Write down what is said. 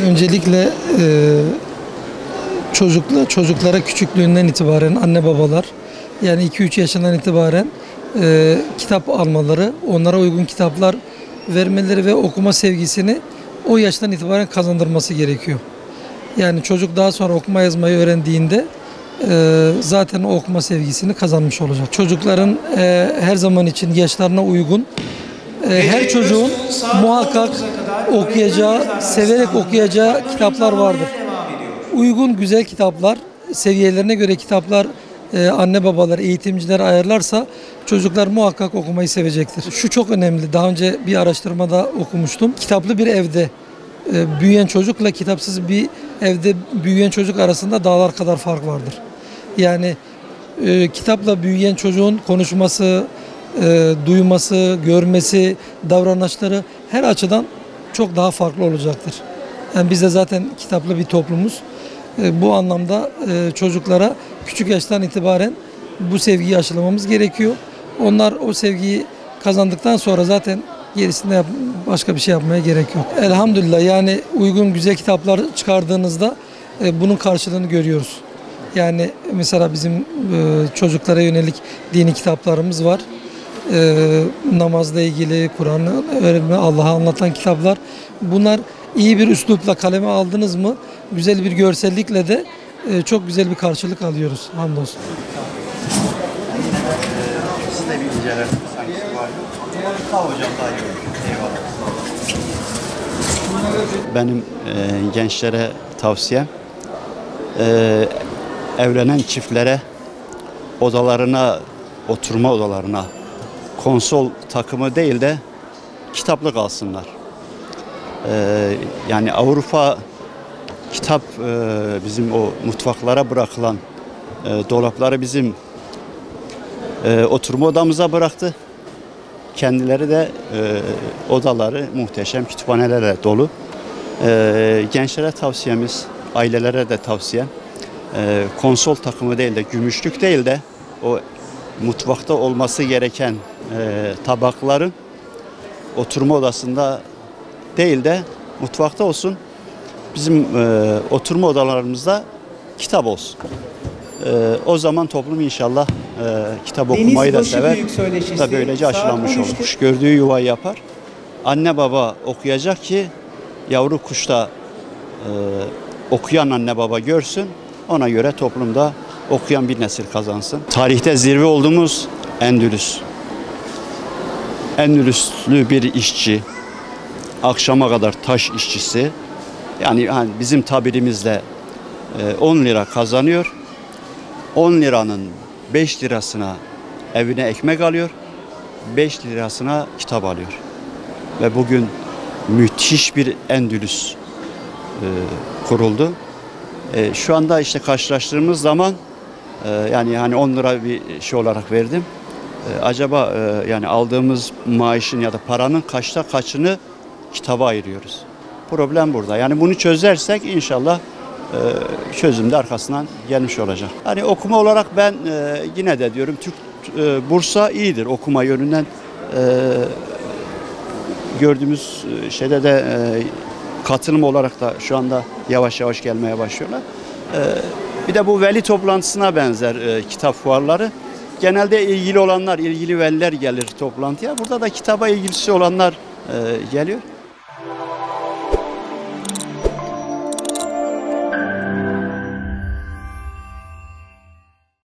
Öncelikle çocuklara küçüklüğünden itibaren anne babalar yani 2-3 yaşından itibaren kitap almaları, onlara uygun kitaplar vermeleri ve okuma sevgisini o yaştan itibaren kazandırması gerekiyor. Yani çocuk daha sonra okuma yazmayı öğrendiğinde zaten o okuma sevgisini kazanmış olacak. Çocukların her zaman için yaşlarına uygun, her çocuğun muhakkak okuyacağı, severek okuyacağı kitaplar vardır. Uygun, güzel kitaplar, seviyelerine göre kitaplar anne babalar, eğitimciler ayarlarsa çocuklar muhakkak okumayı sevecektir. Şu çok önemli. Daha önce bir araştırmada okumuştum. Kitaplı bir evde büyüyen çocukla kitapsız bir evde büyüyen çocuk arasında dağlar kadar fark vardır. Yani kitapla büyüyen çocuğun konuşması, duyması, görmesi, davranışları her açıdan çok daha farklı olacaktır. Yani biz de zaten kitaplı bir toplumuz. Bu anlamda çocuklara küçük yaştan itibaren bu sevgiyi aşılamamız gerekiyor. Onlar o sevgiyi kazandıktan sonra zaten gerisinde başka bir şey yapmaya gerek yok. Elhamdülillah, yani uygun güzel kitaplar çıkardığınızda bunun karşılığını görüyoruz. Yani mesela bizim çocuklara yönelik dini kitaplarımız var. Namazla ilgili, Kur'an'ı öğrenme, Allah'a anlatan kitaplar. Bunlar iyi bir üslupla kaleme aldınız mı, güzel bir görsellikle de çok güzel bir karşılık alıyoruz. Hamdolsun. Siz de bir incelersiniz hangisi var. Sağ hocam, daha iyi olur. Eyvallah. Benim gençlere tavsiyem, evlenen çiftlere odalarına, oturma odalarına konsol takımı değil de kitaplık alsınlar. Yani Avrupa kitap bizim o mutfaklara bırakılan dolapları bizim oturma odamıza bıraktı. Kendileri de odaları muhteşem kütüphanelerle dolu. Gençlere tavsiyemiz, ailelere de tavsiyem, konsol takımı değil de, gümüşlük değil de o mutfakta olması gereken tabakların oturma odasında değil de mutfakta olsun. Bizim oturma odalarımızda kitap olsun. O zaman toplum inşallah kitap okumayı da sever. Da böylece aşılanmış olur. Kuş gördüğü yuvayı yapar. Anne baba okuyacak ki yavru kuş da okuyan anne baba görsün. Ona göre toplumda okuyan bir nesil kazansın. Tarihte zirve olduğumuz Endülüs. Endülüslü bir işçi, akşama kadar taş işçisi, yani bizim tabirimizle 10 lira kazanıyor. 10 liranın 5 lirasına evine ekmek alıyor, 5 lirasına kitap alıyor. Ve bugün müthiş bir Endülüs kuruldu. Şu anda işte karşılaştığımız zaman yani hani 10 lira bir şey olarak verdim. Acaba yani aldığımız maaşın ya da paranın kaçta kaçını kitaba ayırıyoruz. Problem burada. Yani bunu çözersek inşallah çözüm de arkasından gelmiş olacak. Hani okuma olarak ben yine de diyorum Bursa iyidir okuma yönünden. Gördüğümüz şeyde de katılım olarak da şu anda yavaş yavaş gelmeye başlıyorlar. Bir de bu veli toplantısına benzer kitap fuarları. Genelde ilgili olanlar, ilgili veliler gelir toplantıya. Burada da kitaba ilgisi olanlar geliyor.